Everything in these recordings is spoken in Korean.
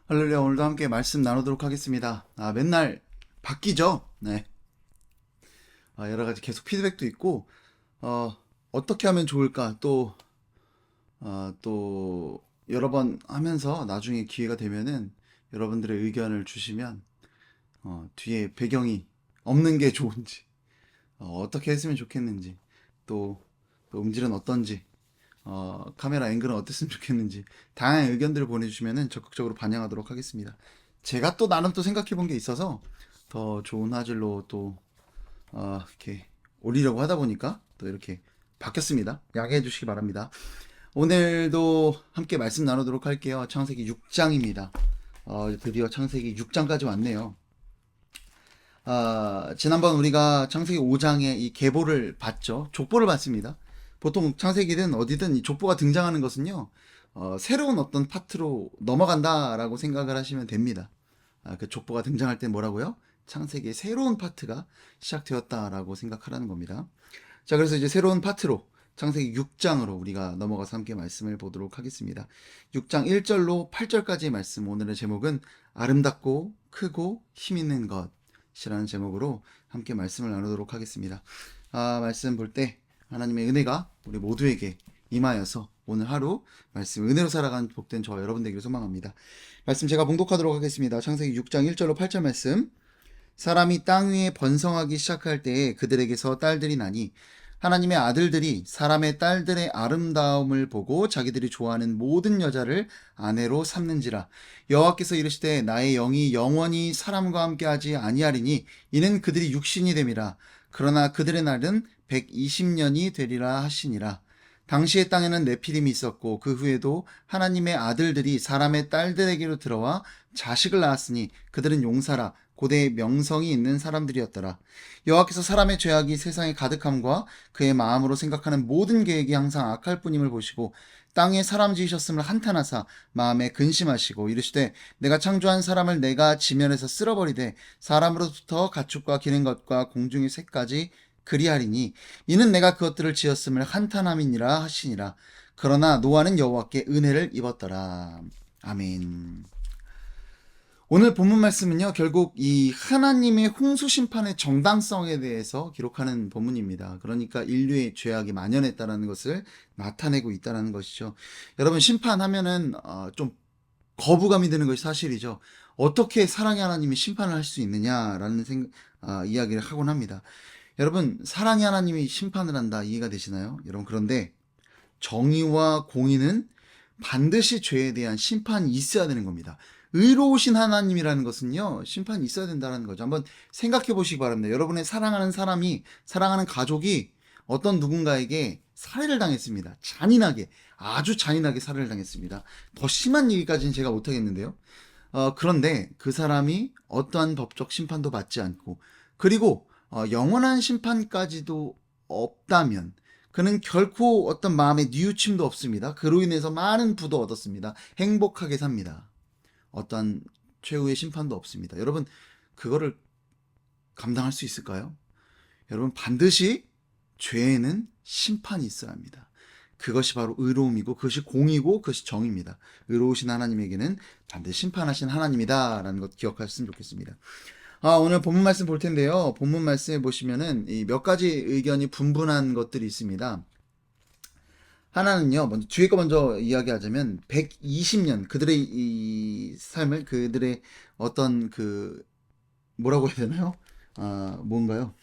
할렐루야. 오늘도 함께 말씀 나누도록 하겠습니다. 맨날 바뀌죠? 네. 여러 가지 계속 피드백도 있고, 어떻게 하면 좋을까? 또, 여러 번 하면서 나중에 기회가 되면은 여러분들의 의견을 주시면, 뒤에 배경이 없는 게 좋은지, 떻게 했으면 좋겠는지, 또, 또 음질은 어떤지, 카메라 앵글은 어땠으면 좋겠는지, 다양한 의견들을 보내주시면은 적극적으로 반영하도록 하겠습니다. 제가 또 나름 또 생각해 본 게 있어서 더 좋은 화질로 또 이렇게 올리려고 하다 보니까 또 이렇게 바뀌었습니다. 양해해 주시기 바랍니다. 오늘도 함께 말씀 나누도록 할게요. 창세기 6장입니다. 드디어 창세기 6장까지 왔네요. 지난번 우리가 창세기 5장의 이 계보를 봤죠. 족보를 봤습니다. 보통 창세기든 어디든 이 족보가 등장하는 것은요, 새로운 어떤 파트로 넘어간다라고 생각을 하시면 됩니다. 그 족보가 등장할 때 뭐라고요? 창세기의 새로운 파트가 시작되었다라고 생각하라는 겁니다. 자, 그래서 이제 새로운 파트로 창세기 6장으로 우리가 넘어가서 함께 말씀을 보도록 하겠습니다. 6장 1절로 8절까지의 말씀, 오늘의 제목은 아름답고 크고 힘있는 것이라는 제목으로 함께 말씀을 나누도록 하겠습니다. 말씀 볼 때 하나님의 은혜가 우리 모두에게 임하여서 오늘 하루 말씀 은혜로 살아가는 복된 저와 여러분 되기를 소망합니다. 말씀 제가 봉독하도록 하겠습니다. 창세기 6장 1절로 8절 말씀. 사람이 땅 위에 번성하기 시작할 때에 그들에게서 딸들이 나니 하나님의 아들들이 사람의 딸들의 아름다움을 보고 자기들이 좋아하는 모든 여자를 아내로 삼는지라. 여호와께서 이르시되 나의 영이 영원히 사람과 함께하지 아니하리니 이는 그들이 육신이 됨이라. 그러나 그들의 날은 120년이 되리라 하시니라. 당시의 땅에는 네피림이 있었고 그 후에도 하나님의 아들들이 사람의 딸들에게로 들어와 자식을 낳았으니 그들은 용사라 고대의 명성이 있는 사람들이었더라. 여호와께서 사람의 죄악이 세상에 가득함과 그의 마음으로 생각하는 모든 계획이 항상 악할 뿐임을 보시고 땅에 사람 지으셨음을 한탄하사 마음에 근심하시고 이르시되 내가 창조한 사람을 내가 지면에서 쓸어버리되 사람으로부터 가축과 기는 것과 공중의 새까지 그리하리니 이는 내가 그것들을 지었음을 한탄함이니라 하시니라. 그러나 노아는 여호와께 은혜를 입었더라. 아멘. 오늘 본문 말씀은요, 결국 이 하나님의 홍수 심판의 정당성에 대해서 기록하는 본문입니다. 그러니까 인류의 죄악이 만연했다라는 것을 나타내고 있다는 것이죠. 여러분, 심판하면은 좀 거부감이 드는 것이 사실이죠. 어떻게 사랑의 하나님이 심판을 할 수 있느냐라는 이야기를 하곤 합니다. 여러분, 사랑의 하나님이 심판을 한다, 이해가 되시나요? 여러분, 그런데 정의와 공의는 반드시 죄에 대한 심판이 있어야 되는 겁니다. 의로우신 하나님이라는 것은요, 심판이 있어야 된다는 거죠. 한번 생각해 보시기 바랍니다. 여러분의 사랑하는 사람이, 사랑하는 가족이 어떤 누군가에게 살해를 당했습니다. 잔인하게, 아주 잔인하게 살해를 당했습니다. 더 심한 얘기까지는 제가 못하겠는데요. 그런데 그 사람이 어떠한 법적 심판도 받지 않고, 그리고 영원한 심판까지도 없다면, 그는 결코 어떤 마음의 뉘우침도 없습니다. 그로 인해서 많은 부도 얻었습니다. 행복하게 삽니다. 어떠한 최후의 심판도 없습니다. 여러분, 그거를 감당할 수 있을까요? 여러분, 반드시 죄에는 심판이 있어야 합니다. 그것이 바로 의로움이고 그것이 공이고 그것이 정입니다. 의로우신 하나님에게는 반드시 심판하신 하나님이다 라는 것 기억하셨으면 좋겠습니다. 오늘 본문 말씀 볼 텐데요. 본문 말씀에 보시면은 몇 가지 의견이 분분한 것들이 있습니다. 하나는요, 먼저 뒤에 거 먼저 이야기하자면 120년 그들의 이 삶을, 그들의 어떤 뭐라고 해야 되나요? 뭔가요?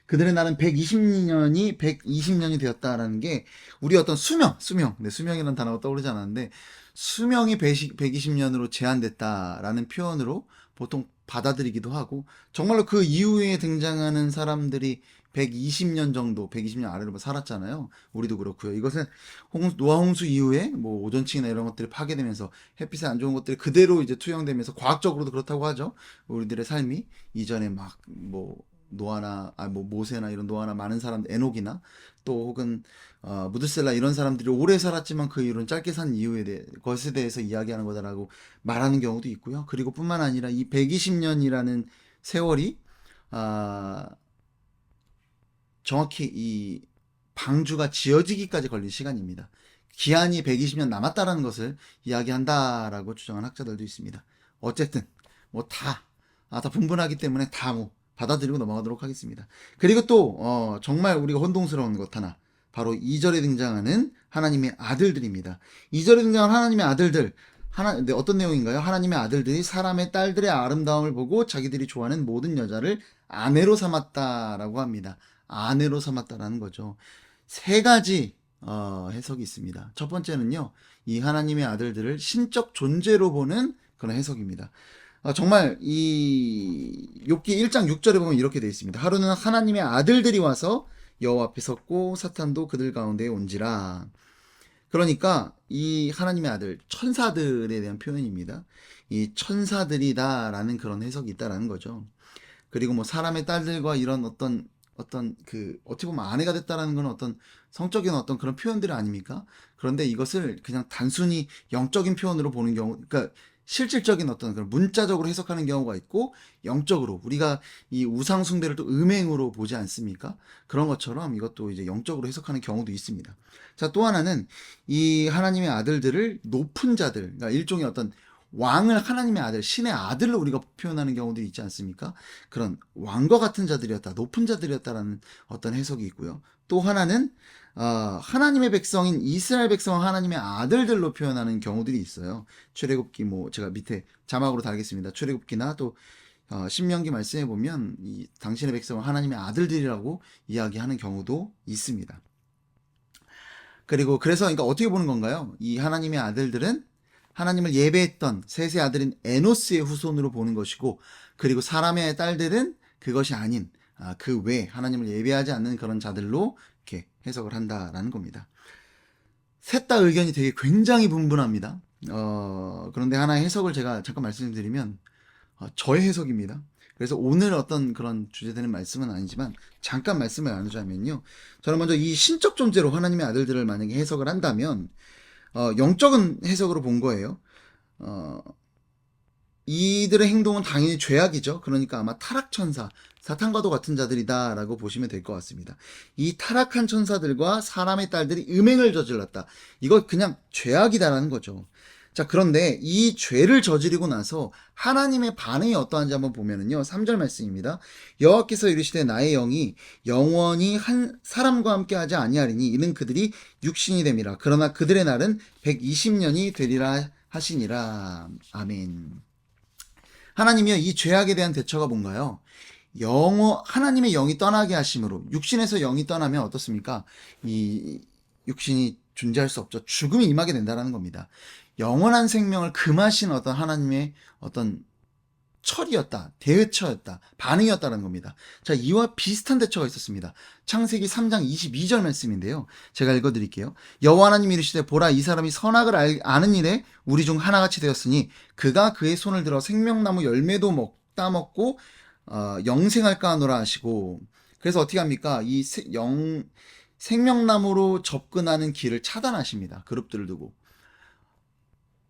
그들의 날은 120년이 되었다라는 게 우리 어떤 수명, 네, 수명이라는 단어가 떠오르지 않았는데 수명이 120년으로 제한됐다라는 표현으로 보통 받아들이기도 하고, 정말로 그 이후에 등장하는 사람들이 120년 정도, 120년 아래로 살았잖아요. 우리도 그렇고요. 이것은 노아 홍수 이후에 뭐 오존층이나 이런 것들이 파괴되면서 햇빛에 안 좋은 것들이 그대로 이제 투영되면서 과학적으로도 그렇다고 하죠. 우리들의 삶이 이전에 막 뭐 노아나 뭐 모세나 이런 노아나 많은 사람들, 에녹이나 또 혹은 무드셀라 이런 사람들이 오래 살았지만 그 이후로는 짧게 산 이유에 대해 것에 대해서 이야기하는 거다라고 말하는 경우도 있고요. 그리고 뿐만 아니라 이 120년이라는 세월이 아, 정확히 이 방주가 지어지기까지 걸린 시간입니다. 기한이 120년 남았다라는 것을 이야기한다라고 주장하는 학자들도 있습니다. 어쨌든 다 분분하기 때문에 다 받아들이고 넘어가도록 하겠습니다. 그리고 또 정말 우리가 혼동스러운 것 하나, 바로 2절에 등장하는 하나님의 아들들입니다. 2절에 등장하는 하나님의 아들들, 어떤 내용인가요? 하나님의 아들들이 사람의 딸들의 아름다움을 보고 자기들이 좋아하는 모든 여자를 아내로 삼았다라고 합니다. 아내로 삼았다라는 거죠. 세 가지 해석이 있습니다. 첫 번째는요, 이 하나님의 아들들을 신적 존재로 보는 그런 해석입니다. 정말 이 욥기 1장 6절에 보면 이렇게 되어 있습니다. 하루는 하나님의 아들들이 와서 여호와 앞에 섰고 사탄도 그들 가운데에 온지라. 그러니까 이 하나님의 아들, 천사들에 대한 표현입니다. 이 천사들이다라는 그런 해석이 있다라는 거죠. 그리고 뭐 사람의 딸들과 이런 어떤 어떻게 보면 아내가 됐다라는 건 어떤 성적인 어떤 그런 표현들 아닙니까? 그런데 이것을 그냥 단순히 영적인 표현으로 보는 경우, 그러니까 실질적인 어떤 그런 문자적으로 해석하는 경우가 있고, 영적으로 우리가 이 우상 숭배를 또 음행으로 보지 않습니까? 그런 것처럼 이것도 이제 영적으로 해석하는 경우도 있습니다. 자, 또 하나는 이 하나님의 아들들을 높은 자들, 그러니까 일종의 어떤 왕을 하나님의 아들, 신의 아들로 우리가 표현하는 경우도 있지 않습니까? 그런 왕과 같은 자들이었다, 높은 자들이었다라는 어떤 해석이 있고요. 또 하나는 하나님의 백성인 이스라엘 백성을 하나님의 아들들로 표현하는 경우들이 있어요. 출애굽기 제가 밑에 자막으로 달겠습니다. 출애굽기나 또 신명기 말씀에 보면 이 당신의 백성을 하나님의 아들들이라고 이야기하는 경우도 있습니다. 그래서 그러니까 어떻게 보는 건가요? 이 하나님의 아들들은 하나님을 예배했던 셋의 아들인 에노스의 후손으로 보는 것이고, 그리고 사람의 딸들은 그것이 아닌 그 외 하나님을 예배하지 않는 그런 자들로 이렇게 해석을 한다라는 겁니다. 셋 다 의견이 되게 굉장히 분분합니다. 그런데 하나의 해석을 제가 잠깐 말씀드리면 저의 해석입니다. 그래서 오늘 어떤 그런 주제되는 말씀은 아니지만 잠깐 말씀을 나누자면요, 저는 먼저 이 신적 존재로 하나님의 아들들을 만약에 해석을 한다면 영적인 해석으로 본 거예요. 이들의 행동은 당연히 죄악이죠. 그러니까 아마 타락천사, 사탄과도 같은 자들이다라고 보시면 될 것 같습니다. 이 타락한 천사들과 사람의 딸들이 음행을 저질렀다. 이거 그냥 죄악이다라는 거죠. 자, 그런데 이 죄를 저지르고 나서 하나님의 반응이 어떠한지 한번 보면은요, 3절 말씀입니다. 여호와께서 이르시되 나의 영이 영원히 한 사람과 함께 하지 아니하리니 이는 그들이 육신이 됨이라. 그러나 그들의 날은 120년이 되리라 하시니라. 아멘. 하나님이요, 이 죄악에 대한 대처가 뭔가요? 하나님의 영이 떠나게 하심으로, 육신에서 영이 떠나면 어떻습니까? 이 육신이 존재할 수 없죠. 죽음이 임하게 된다는 겁니다. 영원한 생명을 금하신 어떤 하나님의 어떤 철이었다, 대처였다, 반응이었다는 겁니다. 자, 이와 비슷한 대처가 있었습니다. 창세기 3장 22절 말씀인데요, 제가 읽어드릴게요. 여호와 하나님이 이르시되 보라, 이 사람이 선악을 아는 일에 우리 중 하나같이 되었으니 그가 그의 손을 들어 생명나무 열매도 따먹고 영생할까 하노라 하시고. 그래서 어떻게 합니까? 이 생명나무로 접근하는 길을 차단하십니다. 그룹들을 두고.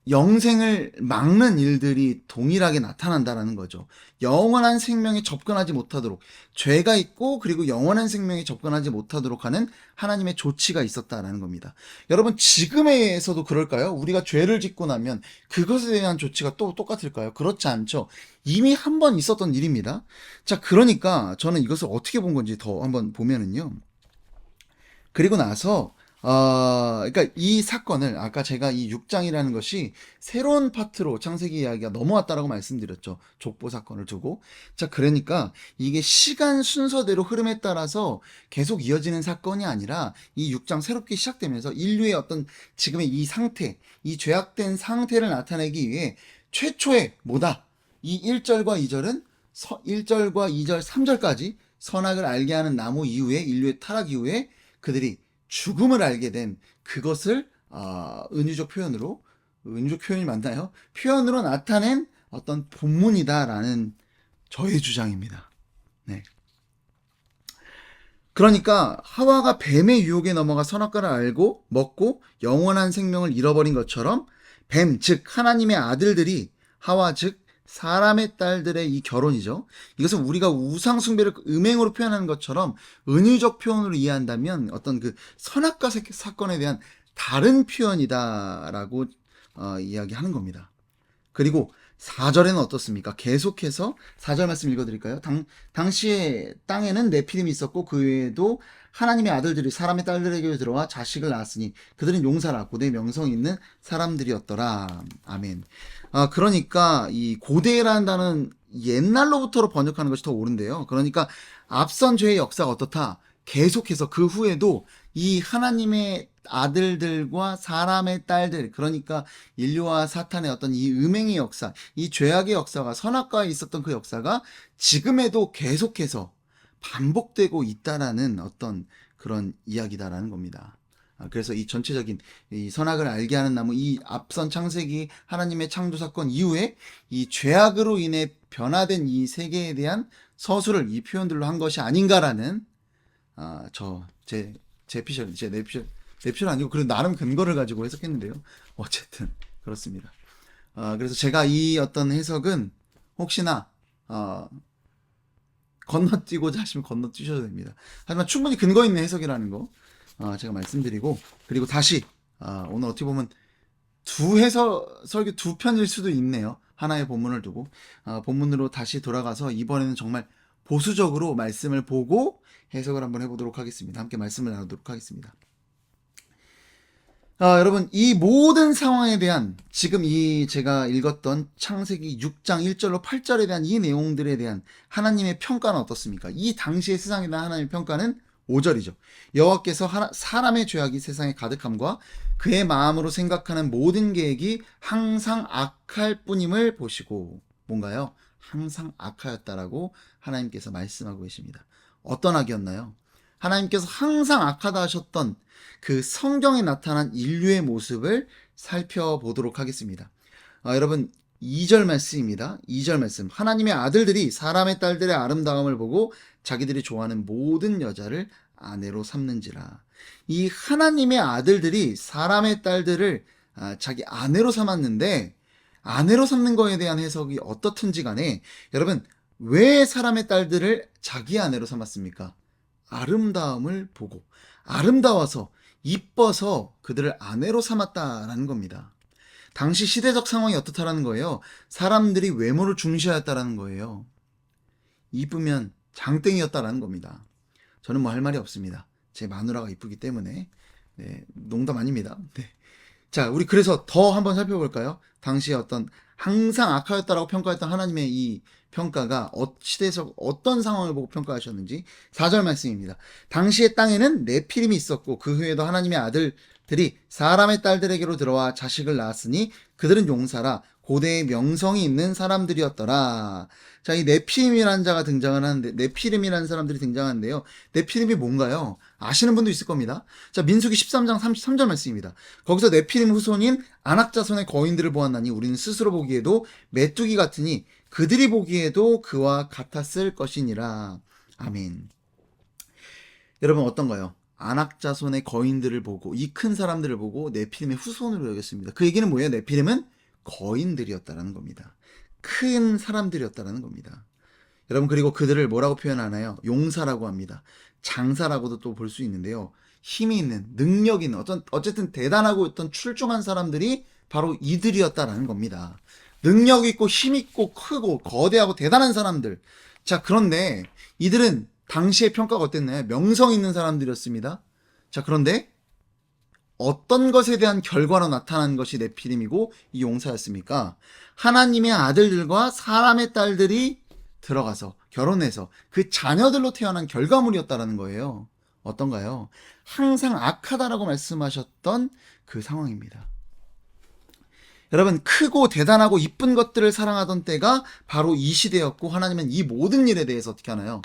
영생을 막는 일들이 동일하게 나타난다라는 거죠. 영원한 생명에 접근하지 못하도록, 죄가 있고 그리고 영원한 생명에 접근하지 못하도록 하는 하나님의 조치가 있었다라는 겁니다. 여러분, 지금에서도 그럴까요? 우리가 죄를 짓고 나면 그것에 대한 조치가 또 똑같을까요? 그렇지 않죠. 이미 한 번 있었던 일입니다. 자, 그러니까 저는 이것을 어떻게 본 건지 더 한번 보면은요, 그리고 나서 그러니까 이 사건을, 아까 제가 이 6장이라는 것이 새로운 파트로 창세기 이야기가 넘어왔다라고 말씀드렸죠. 족보 사건을 두고. 자, 그러니까 이게 시간 순서대로 흐름에 따라서 계속 이어지는 사건이 아니라 이 6장 새롭게 시작되면서 인류의 어떤 지금의 이 상태, 이 죄악된 상태를 나타내기 위해 최초의 이 1절과 2절은 1절과 2절, 3절까지 선악을 알게 하는 나무 이후에, 인류의 타락 이후에 그들이 죽음을 알게 된 그것을 은유적 표현이 맞나요? 표현으로 나타낸 어떤 본문이다라는 저의 주장입니다. 네. 그러니까 하와가 뱀의 유혹에 넘어가 선악과를 알고 먹고 영원한 생명을 잃어버린 것처럼 뱀, 즉 하나님의 아들들이, 하와 즉 사람의 딸들의 이 결혼이죠. 이것은 우리가 우상 숭배를 음행으로 표현하는 것처럼 은유적 표현으로 이해한다면 어떤 그 선악과 사건에 대한 다른 표현이다라고 이야기하는 겁니다. 그리고 4절에는 어떻습니까? 계속해서 4절 말씀 읽어드릴까요? 당시에 땅에는 네피림이 있었고 그 외에도 하나님의 아들들이 사람의 딸들에게 들어와 자식을 낳았으니 그들은 용사라 고대 명성 있는 사람들이었더라. 아멘. 그러니까 이 고대라는 단어는 옛날로부터로 번역하는 것이 더 옳은데요. 그러니까 앞선 죄의 역사가 어떻다? 계속해서 그 후에도 이 하나님의 아들들과 사람의 딸들, 그러니까 인류와 사탄의 어떤 이 음행의 역사, 이 죄악의 역사가 선악과에 있었던 그 역사가 지금에도 계속해서 반복되고 있다라는 어떤 그런 이야기다라는 겁니다. 그래서 이 전체적인 이 선악을 알게 하는 나무, 이 앞선 창세기 하나님의 창조 사건 이후에 이 죄악으로 인해 변화된 이 세계에 대한 서술을 이 표현들로 한 것이 아닌가라는 제 내피셜 아니고 그래도 나름 근거를 가지고 해석했는데요. 어쨌든 그렇습니다. 그래서 제가 이 어떤 해석은 혹시나 건너뛰고자 하시면 건너뛰셔도 됩니다. 하지만 충분히 근거 있는 해석이라는 거 제가 말씀드리고, 그리고 다시 오늘 어떻게 보면 설교 두 편일 수도 있네요. 하나의 본문을 두고 본문으로 다시 돌아가서 이번에는 정말 보수적으로 말씀을 보고 해석을 한번 해보도록 하겠습니다. 함께 말씀을 나누도록 하겠습니다. 여러분, 이 모든 상황에 대한 지금 이 제가 읽었던 창세기 6장 1절로 8절에 대한 이 내용들에 대한 하나님의 평가는 어떻습니까? 이 당시의 세상에 대한 하나님의 평가는 5절이죠. 여호와께서 사람의 죄악이 세상에 가득함과 그의 마음으로 생각하는 모든 계획이 항상 악할 뿐임을 보시고, 뭔가요? 항상 악하였다라고 하나님께서 말씀하고 계십니다. 어떤 악이었나요? 하나님께서 항상 악하다 하셨던 그 성경에 나타난 인류의 모습을 살펴보도록 하겠습니다. 여러분, 2절 말씀입니다. 2절 말씀. 하나님의 아들들이 사람의 딸들의 아름다움을 보고 자기들이 좋아하는 모든 여자를 아내로 삼는지라. 이 하나님의 아들들이 사람의 딸들을 자기 아내로 삼았는데, 아내로 삼는 거에 대한 해석이 어떻든지 간에 여러분, 왜 사람의 딸들을 자기 아내로 삼았습니까? 아름다움을 보고, 아름다워서 이뻐서 그들을 아내로 삼았다라는 겁니다. 당시 시대적 상황이 어떻다라는 거예요? 사람들이 외모를 중시하였다라는 거예요. 이쁘면 장땡이였다라는 겁니다. 저는 뭐 할 말이 없습니다. 제 마누라가 이쁘기 때문에. 네, 농담 아닙니다. 네. 자, 우리 그래서 더 한번 살펴볼까요? 당시에 어떤 항상 악하였다라고 평가했던 하나님의 이 평가가 시대에서 어떤 상황을 보고 평가하셨는지 4절 말씀입니다. 당시의 땅에는 네피림이 있었고 그 후에도 하나님의 아들들이 사람의 딸들에게로 들어와 자식을 낳았으니 그들은 용사라 고대의 명성이 있는 사람들이었더라. 자, 이 네피림이라는 자가 등장을 하는데, 네피림이라는 사람들이 등장하는데요. 네피림이 뭔가요? 아시는 분도 있을 겁니다. 자, 민수기 13장 33절 말씀입니다. 거기서 네피림 후손인 안악자손의 거인들을 보았나니 우리는 스스로 보기에도 메뚜기 같으니 그들이 보기에도 그와 같았을 것이니라. 아멘. 여러분, 어떤가요? 안악자손의 거인들을 보고, 이 큰 사람들을 보고 네피림의 후손으로 여겼습니다. 그 얘기는 뭐예요? 네피림은 거인들이었다라는 겁니다. 큰 사람들이었다라는 겁니다. 여러분, 그리고 그들을 뭐라고 표현하나요? 용사라고 합니다. 장사라고도 또 볼 수 있는데요. 힘이 있는, 능력 있는, 어쨌든 대단하고 어떤 출중한 사람들이 바로 이들이었다라는 겁니다. 능력 있고 힘 있고 크고 거대하고 대단한 사람들. 자, 그런데 이들은 당시의 평가가 어땠나요? 명성 있는 사람들이었습니다. 자, 그런데 어떤 것에 대한 결과로 나타난 것이 네피림이고 이 용사였습니까? 하나님의 아들들과 사람의 딸들이 들어가서 결혼해서 그 자녀들로 태어난 결과물이었다라는 거예요. 어떤가요? 항상 악하다라고 말씀하셨던 그 상황입니다. 여러분, 크고 대단하고 이쁜 것들을 사랑하던 때가 바로 이 시대였고, 하나님은 이 모든 일에 대해서 어떻게 하나요?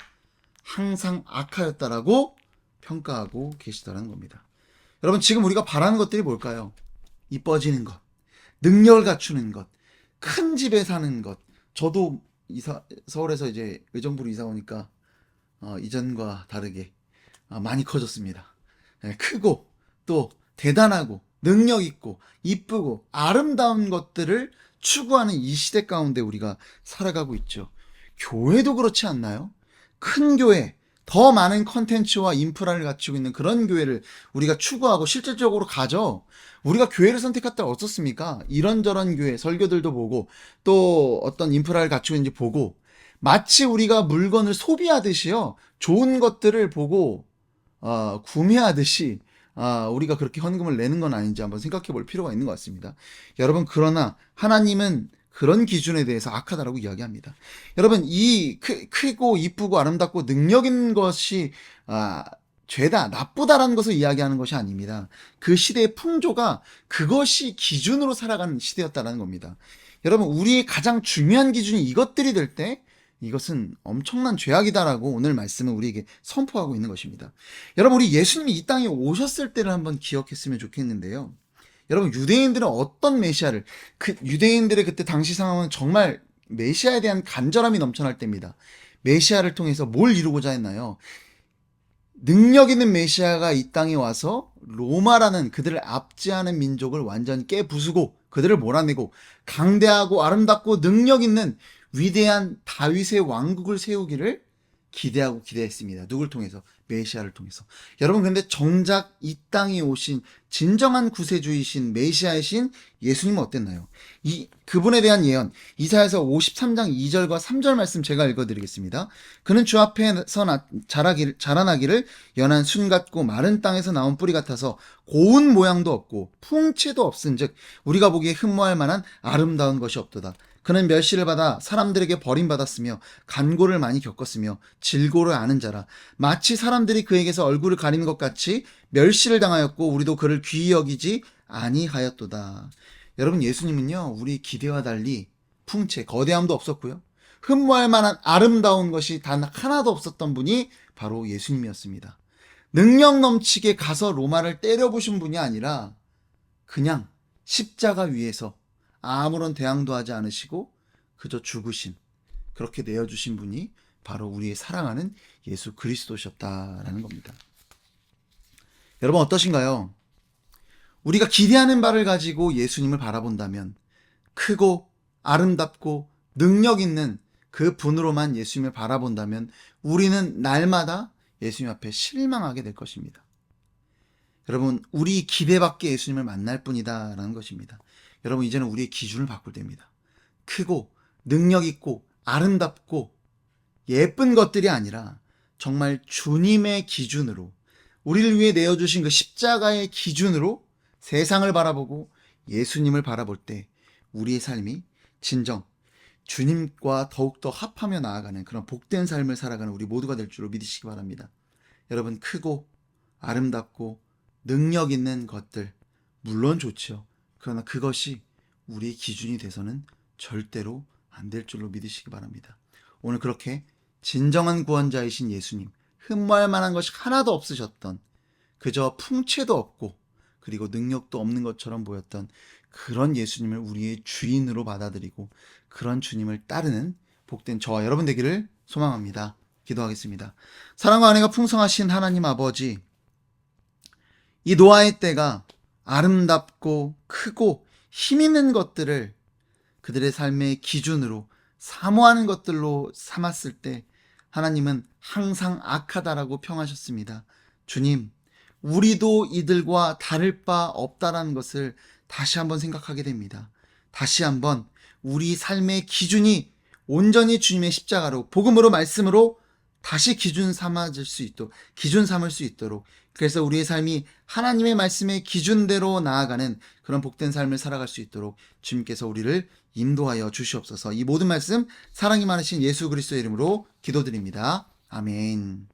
항상 악하였다라고 평가하고 계시다는 겁니다. 여러분, 지금 우리가 바라는 것들이 뭘까요? 이뻐지는 것, 능력을 갖추는 것, 큰 집에 사는 것. 저도 서울에서 이제 의정부로 이사 오니까 이전과 다르게 많이 커졌습니다. 네, 크고 또 대단하고 능력 있고 이쁘고 아름다운 것들을 추구하는 이 시대 가운데 우리가 살아가고 있죠. 교회도 그렇지 않나요? 큰 교회, 더 많은 컨텐츠와 인프라를 갖추고 있는 그런 교회를 우리가 추구하고 실질적으로 가죠. 우리가 교회를 선택할 때 어떻습니까? 이런저런 교회 설교들도 보고 또 어떤 인프라를 갖추고 있는지 보고 마치 우리가 물건을 소비하듯이요. 좋은 것들을 보고 구매하듯이 우리가 그렇게 헌금을 내는 건 아닌지 한번 생각해 볼 필요가 있는 것 같습니다. 여러분, 그러나 하나님은 그런 기준에 대해서 악하다라고 이야기합니다. 여러분, 이 크고 이쁘고 아름답고 능력 있는 것이 죄다, 나쁘다라는 것을 이야기하는 것이 아닙니다. 그 시대의 풍조가 그것이 기준으로 살아가는 시대였다라는 겁니다. 여러분, 우리의 가장 중요한 기준이 이것들이 될 때 이것은 엄청난 죄악이다라고 오늘 말씀은 우리에게 선포하고 있는 것입니다. 여러분, 우리 예수님이 이 땅에 오셨을 때를 한번 기억했으면 좋겠는데요. 여러분, 유대인들은 어떤 메시아를, 유대인들의 그때 당시 상황은 정말 메시아에 대한 간절함이 넘쳐날 때입니다. 메시아를 통해서 뭘 이루고자 했나요? 능력 있는 메시아가 이 땅에 와서 로마라는 그들을 압제하는 민족을 완전히 깨부수고 그들을 몰아내고 강대하고 아름답고 능력 있는 위대한 다윗의 왕국을 세우기를 기대하고 기대했습니다. 누굴 통해서? 메시아를 통해서. 여러분, 근데 정작 이 땅에 오신 진정한 구세주이신 메시아이신 예수님은 어땠나요? 그분에 대한 예언, 이사야서 53장 2절과 3절 말씀 제가 읽어드리겠습니다. 그는 주 앞에서 자라나기를 연한 순 같고 마른 땅에서 나온 뿌리 같아서 고운 모양도 없고 풍채도 없은즉 우리가 보기에 흠모할 만한 아름다운 것이 없도다. 그는 멸시를 받아 사람들에게 버림받았으며 간고를 많이 겪었으며 질고를 아는 자라. 마치 사람들이 그에게서 얼굴을 가리는 것 같이 멸시를 당하였고 우리도 그를 귀히 여기지 아니하였도다. 여러분, 예수님은요, 우리 기대와 달리 풍채, 거대함도 없었고요. 흠모할 만한 아름다운 것이 단 하나도 없었던 분이 바로 예수님이었습니다. 능력 넘치게 가서 로마를 때려부신 분이 아니라 그냥 십자가 위에서 아무런 대항도 하지 않으시고 그저 죽으신, 그렇게 내어주신 분이 바로 우리의 사랑하는 예수 그리스도셨다라는 겁니다. 여러분, 어떠신가요? 우리가 기대하는 바를 가지고 예수님을 바라본다면 크고 아름답고 능력 있는 그 분으로만 예수님을 바라본다면 우리는 날마다 예수님 앞에 실망하게 될 것입니다. 여러분, 우리 기대 밖에 예수님을 만날 뿐이다 라는 것입니다. 여러분, 이제는 우리의 기준을 바꿀 때입니다. 크고 능력 있고 아름답고 예쁜 것들이 아니라 정말 주님의 기준으로, 우리를 위해 내어주신 그 십자가의 기준으로 세상을 바라보고 예수님을 바라볼 때 우리의 삶이 진정 주님과 더욱더 합하며 나아가는 그런 복된 삶을 살아가는 우리 모두가 될 줄로 믿으시기 바랍니다. 여러분, 크고 아름답고 능력 있는 것들 물론 좋지요. 그러나 그것이 우리의 기준이 돼서는 절대로 안 될 줄로 믿으시기 바랍니다. 오늘 그렇게 진정한 구원자이신 예수님, 흠모할 만한 것이 하나도 없으셨던, 그저 풍채도 없고 그리고 능력도 없는 것처럼 보였던 그런 예수님을 우리의 주인으로 받아들이고 그런 주님을 따르는 복된 저와 여러분 되기를 소망합니다. 기도하겠습니다. 사랑과 은혜가 풍성하신 하나님 아버지, 이 노아의 때가 아름답고 크고 힘 있는 것들을 그들의 삶의 기준으로 사모하는 것들로 삼았을 때 하나님은 항상 악하다라고 평하셨습니다. 주님, 우리도 이들과 다를 바 없다라는 것을 다시 한번 생각하게 됩니다. 다시 한번 우리 삶의 기준이 온전히 주님의 십자가로, 복음으로, 말씀으로 다시 기준 삼을 수 있도록, 그래서 우리의 삶이 하나님의 말씀의 기준대로 나아가는 그런 복된 삶을 살아갈 수 있도록 주님께서 우리를 인도하여 주시옵소서. 이 모든 말씀 사랑이 많으신 예수 그리스도의 이름으로 기도드립니다. 아멘.